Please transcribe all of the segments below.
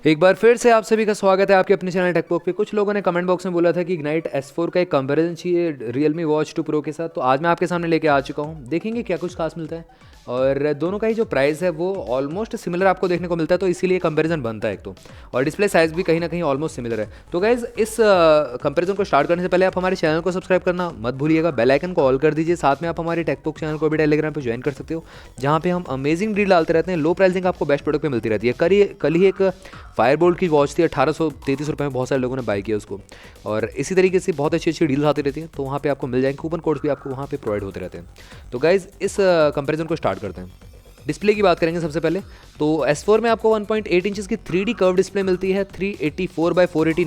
एक बार फिर से आप सभी का स्वागत है आपके अपने चैनल टेकपॉक पे। कुछ लोगों ने कमेंट बॉक्स में बोला था कि इग्नाइट S4 का एक कंपैरिजन चाहिए Realme Watch 2 Pro के साथ, तो आज मैं आपके सामने लेके आ चुका हूँ। देखेंगे क्या कुछ खास मिलता है। और दोनों का ही जो प्राइस है वो ऑलमोस्ट सिमिलर आपको देखने को मिलता है, तो इसीलिए कंपैरिजन बनता है एक तो। और डिस्प्ले साइज भी कहीं ना कहीं ऑलमोस्ट सिमिलर है। तो गाइज इस कंपैरिजन को स्टार्ट करने से पहले आप हमारे चैनल को सब्सक्राइब करना मत भूलिएगा, बेल आइकन को ऑल कर दीजिए। साथ में आप हमारे टेकपॉक चैनल को भी टेलीग्राम पे ज्वाइन कर सकते हो, जहाँ पे हम अमेजिंग डील डालते रहते हैं। लो प्राइसिंग आपको बेस्ट प्रोडक्ट पे मिलती रहती है। कल ही एक फायरबोल्ट की वॉच थी, 1833 रुपये में बहुत सारे लोगों ने बाय किया उसको। और इसी तरीके से बहुत अच्छी अच्छी डील्स आती रहती हैं, तो वहाँ पे आपको मिल जाएंगे। कूपन कोड्स भी आपको वहाँ पे प्रोवाइड होते रहते हैं। तो गाइज इस कंपैरिजन को स्टार्ट करते हैं। डिस्प्ले की बात करेंगे सबसे पहले। तो S4 में आपको 1.8 इंचेस की 3D कर्व डिस्प्ले मिलती है, 384x480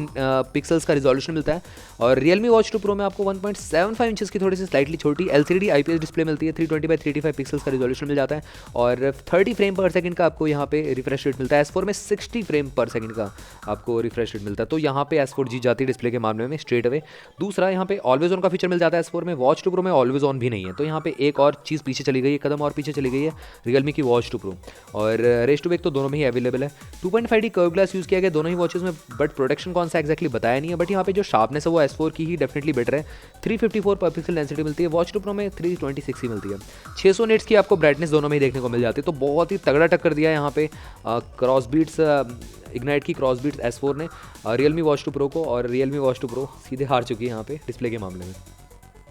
पिक्सल्स का रिजोल्यूशन मिलता है। और Realme Watch 2 Pro में आपको 1.75 इंचेस की थोड़ी सी स्लाइटली छोटी LCD IPS डिस्प्ले मिलती है, 320x385 पिक्सल्स का रिजोल्यूशन मिल जाता है। और 30 फ्रेम पर सेकंड का आपको यहाँ पे रिफ्रेश रेट मिलता है। S4 में 60 फ्रेम पर सेकंड का आपको रिफ्रेश रेट मिलता है, तो यहाँ पे S4 जीत जाती है डिस्प्ले के मामले में स्ट्रेट अवे। दूसरा, यहाँ पे ऑलवेज ऑन का फीचर मिल जाता है S4 में। Watch 2 Pro में ऑलवेज ऑन भी नहीं है, तो यहाँ पे एक और चीज़ पीछे चली गई है, कदम और पीछे चली गई है Realme की Watch 2 Pro। और रेस टू बेक तो दोनों में ही अवेलेबल है। 2.5D कर्व ग्लास यूज़ किया गया दोनों ही वॉचेस में, बट प्रोटेक्शन कौन सा एक्जैक्टली बताया नहीं है। बट यहाँ पे जो शार्पनेस है वो S4 की ही डेफिनेटली बेटर है। 354 पर पिक्सल डेंसिटी मिलती है, Watch 2 Pro में 326 ही मिलती है। 600 निट्स की आपको ब्राइटनेस दोनों में ही देखने को मिल जाती है, तो बहुत ही तगड़ा टक्कर दिया है यहाँ पे क्रॉस बीट्स इग्नाइट की क्रॉस बीट्स S4 ने Realme Watch 2 Pro को। और Realme Watch 2 Pro सीधे हार चुकी है यहाँ पे डिस्प्ले के मामले में।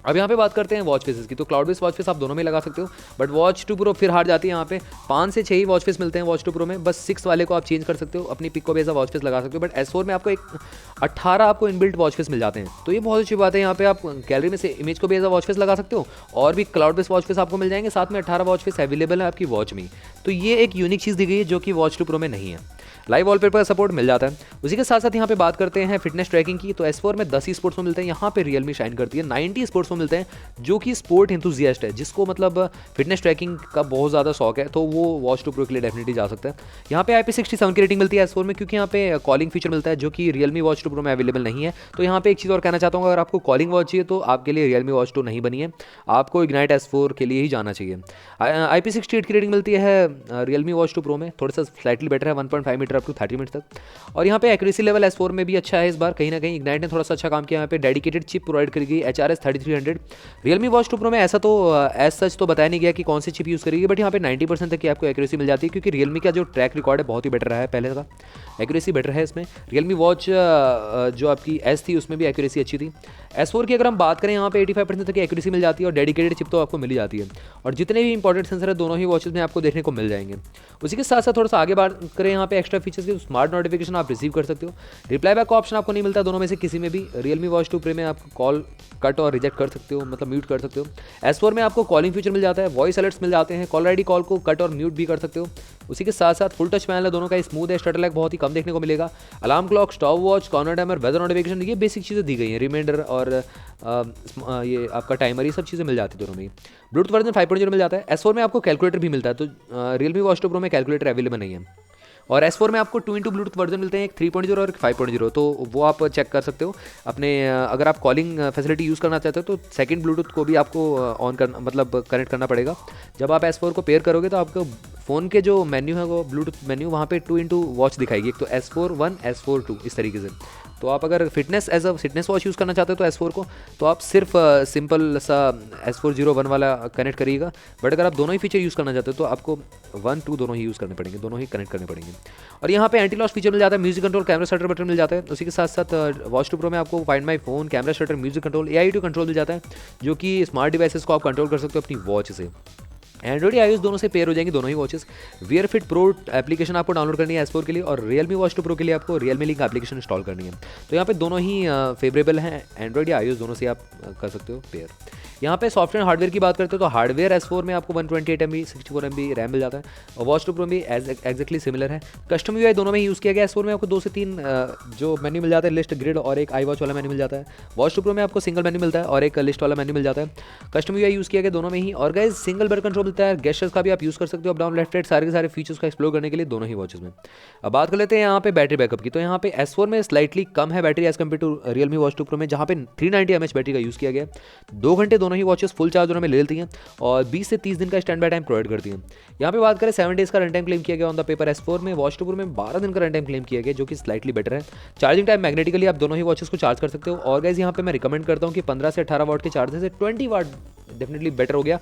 अब यहाँ पे बात करते हैं वॉच फेसेस की। तो क्लाउड बेस वॉच फेस आप दोनों में लगा सकते हो, बट Watch 2 Pro फिर हार जाती है। यहाँ पे 5 से 6 ही वॉच फेस मिलते हैं Watch 2 Pro में, बस 6 वाले को आप चेंज कर सकते हो, अपनी पिक को भी ऐसा वॉच फेस लगा सकते हो। बट S4 में आपको एक 18 आपको इनबिल्ट वॉच फेस मिल जाते हैं, तो ये बहुत अच्छी बात है। यहाँ पे आप गैलरी में से इमेज को भी ऐसा वॉच फेस लगा सकते हो, और भी क्लाउड बेस वॉच फेस आपको मिल जाएंगे। साथ में 18 वॉच फेस अवेलेबल है आपकी वॉच में, तो ये एक यूनिक चीज़ दी गई है जो कि Watch 2 Pro में नहीं है। लाइव वॉलपेपर का सपोर्ट मिल जाता है। उसी के साथ साथ यहाँ पे बात करते हैं फिटनेस ट्रैकिंग की। तो S4 में 10 ही स्पोर्ट्स में मिलते हैं, यहाँ पे Realme शाइन करती है। 90 स्पोर्ट्स में मिलते हैं, जो कि स्पोर्ट एंथुजियास्ट है, जिसको मतलब फिटनेस ट्रैकिंग का बहुत ज़्यादा शौक है, तो वो Watch 2 Pro के लिए डेफिनेटली जा सकता है। यहाँ पे IP67 की रेटिंग मिलती है S4 में, क्योंकि यहाँ पे कॉलिंग फीचर मिलता है जो कि Realme Watch 2 Pro में अवेलेबल नहीं है। तो यहाँ पे एक चीज़ और कहना चाहता हूँ, अगर आपको कॉलिंग वॉच चाहिए तो आपके लिए Realme Watch 2 नहीं बनी है, आपको इग्नाइट S4 के लिए ही जाना चाहिए। IP68 की रेटिंग मिलती है Realme Watch 2 Pro में, थोड़ा सा स्लाइटली बेटर है, 1.5 मीटर अप टू 30 मीटर तक। और यहाँ पे एक्यूरेसी लेवल S4 में भी अच्छा है इस बार, कहीं ना कहीं इग्नाइट ने थोड़ा सा अच्छा काम किया। यहाँ पे डेडिकेटेड चिप प्रोवाइड करी गई HRS 3300। Realme Watch 2 Pro में ऐसा तो एज सच तो बताया नहीं गया कि कौन सी चिप यूज़ करेगी, बट यहाँ पे 90% तक की आपको एक्यूरेसी मिल जाती है, क्योंकि Realme का जो ट्रैक रिकॉर्ड है बहुत ही बेटर रहा है, पहले का एक्यूरेसी बेटर है इसमें। Realme Watch जो आपकी S थी उसमें भी एक्यूरेसी अच्छी थी। S4 की अगर हम बात करें, यहाँ पे 85% तक की एक्यूरेसी मिल जाती है, और डेडिकेटेड चिप तो आपको मिल ही जाती है। और जितने भी इंपॉर्टेंट सेंसर है दोनों ही वॉचेस में आपको देखने को मिल जाएंगे। उसी के साथ साथ थोड़ा सा आगे बात करें यहाँ पे एक्स्ट्रा फीचर्स की, स्मार्ट नोटिफिकेशन आप रिसीव कर सकते हो। रिप्लाई बैक का ऑप्शन आपको नहीं मिलता दोनों में से किसी में भी। Realme Watch 2 Pro में आप कॉल कट और रिजेक्ट कर सकते हो, मतलब म्यूट कर सकते हो। S4 में आपको कॉलिंग फीचर मिल जाता है, वॉइस अलर्ट्स मिल जाते हैं, कॉलर आईडी कॉल को कट और म्यूट भी कर सकते हो। उसी के साथ साथ फुल टच पैनल है दोनों का, स्मूथ है, स्टटर लैग बहुत ही कम देखने को मिलेगा। Alarm clock, stop watch, corner timer, weather notification, ये बेसिक चीज़ें दी गई हैं। रिमाइंडर और ये आपका टाइमर, ये सब चीज़ें मिल जाती है दोनों में। ब्लूटूथ वर्जन 5.0 मिल जाता है। S4 में आपको कैलकुलेटर भी मिलता है, तो Realme Watch 2 Pro में कैलकुलेटर अवेलेबल नहीं है। और S4 में आपको 2x ब्लूटूथ वर्जन मिलते हैं, एक 3.0 और एक 5.0, तो वो आप चेक कर सकते हो अपने। अगर आप कॉलिंग फैसिलिटी यूज़ करना चाहते हो तो सेकंड ब्लूटूथ को भी आपको ऑन करना, मतलब कनेक्ट करना पड़ेगा। जब आप S4 को पेयर करोगे तो आपको फ़ोन के जो मेन्यू है वो ब्लूटूथ मेन्यू वहाँ पे 2x वॉच दिखाएगी, एक तो S4 1 S4 2 इस तरीके से। तो आप अगर fitness as a fitness watch use करना चाहते हो तो S4 को, तो आप सिर्फ सिंपल सा S401 वाला कनेक्ट करिएगा। बट अगर आप दोनों ही फीचर यूज़ करना चाहते हो तो आपको 1 2 दोनों ही यूज़ करने पड़ेंगे, दोनों ही कनेक्ट करने पड़ेंगे। और यहाँ पे एंटी लॉस फीचर मिल जाता है, music control, camera shutter button मिल जाता है। उसी के साथ साथ Watch 2 Pro में आपको find my phone, camera shutter, music control, AI2 control मिल जाता है, जो कि स्मार्ट डिवाइसेस को आप कंट्रोल कर सकते हो अपनी वॉच से। एंड्रॉइड iOS दोनों से पेयर हो जाएंगी दोनों ही watches. Wear Fit Pro application आपको डाउनलोड करनी है S4 के लिए, और Realme Watch 2 Pro के लिए आपको Realme Link एप्लीकेशन इंस्टॉल करनी है। तो यहाँ पे दोनों ही फेवरेबल हैं, एंड्रॉइड या iOS दोनों से आप कर सकते हो पेयर। यहाँ पे सॉफ्टवेयर हार्डवेयर की बात करते हो तो हार्डवेयर S4 में आपको 128 MB 64 MB रैम मिल जाता है, और Watch 2 Pro भी एग्जैक्टली सिमिलर है। कस्टम UI दोनों में यूज़ किया गया। S4 में आपको 2 से 3 जो मेन्यू मिल जाता है, लिस्ट, ग्रिड और एक iWatch वाला मेन्यू मिल जाता है। Watch 2 Pro में आपको सिंगल मेन्यू मिलता है और एक लिस्ट वाला मेन्यू मिल जाता है। कस्टम UI यूज़ किया गया दोनों में ही। और गाइस सिंगल बटन कंट्रोल मिलता है, गेस्टर्स का भी आप यूज़ कर सकते हो, अप डाउन लेफ्ट राइट सारे के सारे फीचर्स का एक्सप्लोर करने के लिए दोनों ही वॉचेस में। अब बात कर लेते हैं यहाँ पे बैटरी बैकअप की। तो यहाँ पे S4 में स्लाइटली कम है battery as compared to Realme Watch 2 Pro में, जहाँ पे 390 mAh बैटरी का यूज़ किया गया है। 2 घंटे दोनों ही वॉचेस फुल चार्ज होने में ले लेती हैं और 20 से 30 दिन का स्टैंड बाय टाइम प्रोवाइड करती हैं। यहाँ पे बात करें 7 डेज का रन टाइम क्लेम किया गया ऑन द पेपर। S4 में वॉच 2 Pro में 12 दिन का रन टाइम क्लेम किया गया, जो कि स्लाइटली बेटर है। चार्जिंग टाइम मैग्नेटिकली आप दोनों ही वॉचेस को चार्ज कर सकते हो। और गाइस यहाँ पे मैं रिकमेंड करता हूँ कि 15 से 18 वाट के चार्जर से 20 वाट डेफिनेटली बेटर हो गया।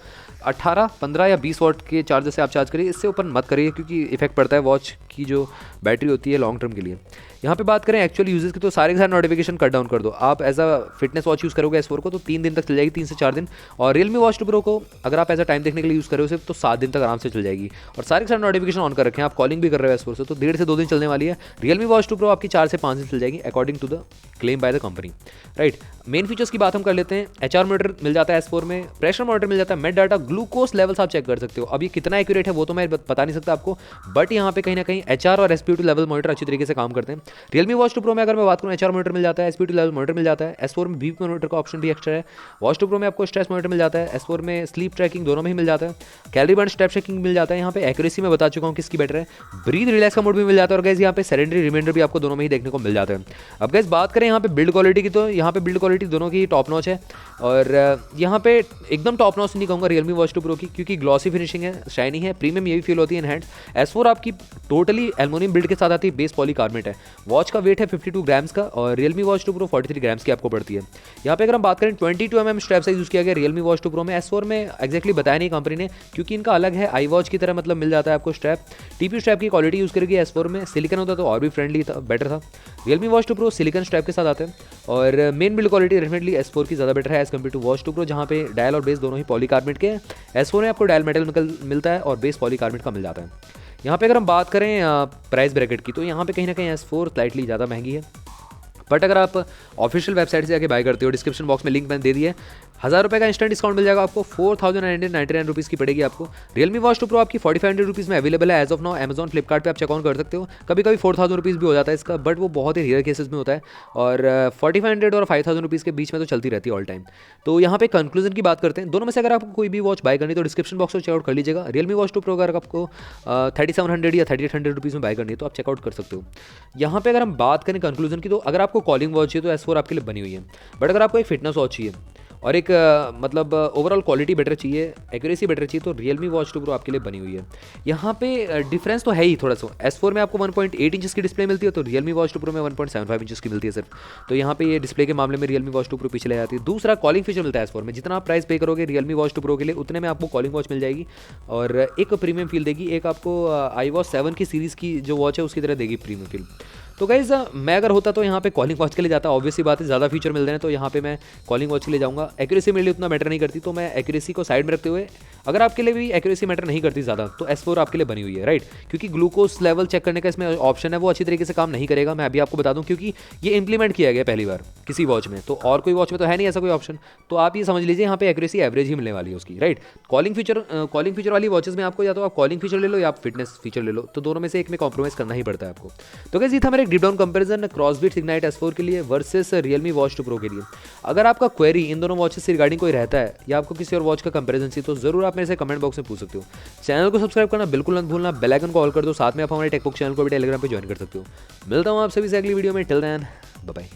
18, 15 या 20 वाट के चार्जर से आप चार्ज करिए, इससे ऊपर मत करिए क्योंकि इफेक्ट पड़ता है वॉच की जो बैटरी होती है लॉन्ग टर्म के लिए। यहाँ पे बात करें एक्चुअल यूजेस की, तो सारे के सारे नोटिफिकेशन कट डाउन कर दो। आप as a fitness watch use करोगे S4 को तो 3 दिन तक चल जाएगी, 3 से 4 दिन। और Realme Watch 2 Pro को अगर आप एज अ टाइम देखने के लिए यूज़ करोगे तो 7 दिन तक आराम से चल जाएगी। और सारे के सारे नोटिफिकेशन ऑन कर रखे हैं, आप कॉलिंग भी कर रहे हो S4 से तो 1.5 से 2 दिन चलने वाली है। Realme Watch 2 Pro आपकी 4 से 5 दिन चल जाएगी according to the claim by the company, right. Main features की बात हम कर लेते हैं। HR मॉनिटर मिल जाता है S4 में, प्रेशर मॉनिटर मिल जाता है, मेड डाटा, ग्लूकोज लेवल्स आप चेक कर सकते हो। अब ये कितना एक्यूरेट है वो तो मैं बता नहीं सकता आपको, बट यहाँ पे कहीं ना कहीं HR और SpO2 लेवल मॉनिटर अच्छी तरीके से काम करते हैं। Realme Watch 2 Pro में अगर मैं बात करूँ HR मॉनिटर मिल जाता है, SpO2 लेवल मॉनिटर मिल जाता है। S4 में BP मॉनिटर का ऑप्शन भी एक्स्ट्रा है। Watch 2 Pro में आपको स्ट्रेस मॉनिटर मिल जाता है, S4 में स्लीप ट्रैकिंग दोनों में ही मिल जाता है। कैलोरी बर्न स्टेप ट्रैकिंग मिल जाता है। यहाँ पे एक्यूरेसी में बता चुका हूँ किसकी बेटर है। ब्रीथ रिलैक्स का मोड भी मिल जाता है और गाइस यहाँ पे सेरेंडरी रिमाइंडर भी आपको दोनों में ही देखने को मिल जाता है। अब गाइस बात करें यहाँ पे बिल्ड क्वालिटी की, तो यहाँ पे बिल्ड क्वालिटी दोनों की टॉप नॉच है। और यहाँ पे एकदम टॉप नॉच नहीं कहूँगा Realme Watch 2 Pro की, क्योंकि ग्लॉसी फिनिशिंग है, शाइनी है, प्रीमियम ये भी फील होती है इन हैंड्स। S4 आपकी टोटली एल्युमिनियम बिल्ड के साथ आती है, बेस पॉलीकार्बोनेट है। वॉच का वेट है 52 ग्राम्स का और Realme Watch 2 Pro 43 ग्राम्स की आपको पड़ती है। यहाँ पे अगर हम बात करें 22 mm स्ट्रैप साइज यूज़ किया गया Realme Watch 2 Pro में। S4 में एक्जैक्टली बताया नहीं कंपनी ने, क्योंकि इनका अलग है, आई वॉच की तरह मतलब मिल जाता है आपको स्ट्रैप। TPU स्ट्रैप की क्वालिटी यूज़ करेगी S4 में, सिलिकन होता तो और भी फ्रेंडली था, बेटर था। Realme Watch 2 Pro silicon strap के साथ आते हैं और main build quality definitely S4 की ज़्यादा बेटर है as compared to Watch 2 Pro, जहाँ पे डायल और बेस दोनों ही पॉलीकार्बोनेट के हैं। S4 में आपको डायल मेटल मिलता है और बेस पॉलीकार्बोनेट का मिल जाता है। यहाँ पे अगर हम बात करें प्राइस ब्रैकेट की, तो यहाँ पे कहीं ना कहीं S4 स्लाइटली ज़्यादा महंगी है। बट अगर आप ऑफिशियल वेबसाइट से जाके बाय करते हो, डिस्क्रिप्शन बॉक्स में लिंक मैंने दे दिया है, 1000 रुपये का इंस्टेंट डिस्काउंट मिल जाएगा आपको, 4999 रुपीज़ की पड़ेगी आपको। Realme Watch 2 Pro आपकी 4500 रुपीज़ में अवेलेबल है as of now. Amazon Flipkart पे आप चेकआउट कर सकते हो। कभी कभी 4000 रुपीज़ भी हो जाता है इसका, बट वो बहुत ही रेयर केसेस में होता है। और 4500 और 5000 रुपीज़ के बीच में तो चलती रहती है ऑल टाइम। तो यहाँ पे कंक्लूजन की बात करते हैं, दोनों में से अगर आपको कोई भी वॉच बाय करनी तो डिस्क्रिप्शन बॉक्स में चेकआउट कर लीजिएगा। Realme Watch 2 Pro अगर आपको 3700 या 3800 रुपीज़ में बाय करनी है तो आप चेकआउट कर सकते हो। यहाँ पे अगर हम बात करें कंक्लूजन की, तो अगर आपको कॉलिंग वॉच चाहिए तो S4 आपके लिए बनी हुई है। बट अगर आपको एक फिटनेस वॉच चाहिए और एक मतलब ओवरऑल क्वालिटी बेटर चाहिए, एक्यूरेसी बेटर चाहिए, तो Realme Watch 2 Pro आपके लिए बनी हुई है। यहाँ पे डिफरेंस तो है ही थोड़ा सा। S4 में आपको 1.8 इंचेस की डिस्प्ले मिलती है, तो Realme Watch 2 Pro में 1.75 इंचेस की मिलती है सिर्फ। तो यहाँ पे ये डिस्प्ले के मामले में Realme Watch 2 Pro पीछे ले जाती है। दूसरा कॉलिंग फीचर मिलता है S4 में, जितना आप प्राइस पे करोगे Realme Watch 2 Pro के लिए उतने में आपको कॉलिंग वॉच मिल जाएगी और एक प्रीमियम फील देगी। एक आपको iWatch 7 की सीरीज़ की जो वॉच है उसकी तरह देगी प्रीमियम फील। तो गाइज मैं अगर होता तो यहाँ पे कॉलिंग वॉच के लिए जाता, ऑब्वियसली बात है, ज़्यादा फीचर मिल रहे हैं तो यहाँ पे मैं कॉलिंग वॉच के लिए जाऊँगा। एक्यूरेसी मेरे लिए उतना मैटर नहीं करती, तो मैं एक्यूरेसी को साइड में रखते हुए, अगर आपके लिए भी एक्यूरेसी मैटर नहीं करती ज़्यादा, तो S4 आपके लिए बनी हुई है, राइट। क्योंकि ग्लूकोज लेवल चेक करने का इसमें ऑप्शन है, वो अच्छी तरीके से काम नहीं करेगा, मैं अभी आपको बता दूँ, क्योंकि ये इंप्लीमेंट किया गया पहली बार किसी वॉच में, तो और कोई वॉच में तो है नहीं ऐसा कोई ऑप्शन। तो आप ये समझ लीजिए यहाँ पे एक्यूरेसी एवरेज ही मिलने वाली है उसकी, राइट। कॉलिंग फीचर वाली वॉचेस में आपको या तो आप कॉलिंग फीचर ले लो या आप फिटनेस फीचर ले लो, तो दोनों में से एक में कॉम्प्रोमाइज करना ही पड़ता है आपको। तो गाइस ये था मेरा एक deep down comparison Crossbeats Ignite S4 के लिए वर्सेस Realme Watch 2 Pro के लिए। अगर आपका क्वेरी इन दोनों वॉचेस से रिगार्डिंग कोई रहता है या आपको किसी और वॉच का कंपैरिजन चाहिए, तो जरूर आप मेरे से कमेंट बॉक्स में पूछ सकते हो। चैनल को सब्सक्राइब करना बिल्कुल मत भूलना, बेल आइकन को ऑल कर दो, साथ में आप हमारे टेकबुक चैनल को भी टेलीग्राम पे ज्वाइन कर सकते हो। मिलता हूँ आप सभी से अगली वीडियो में, टिल देन बाय बाय।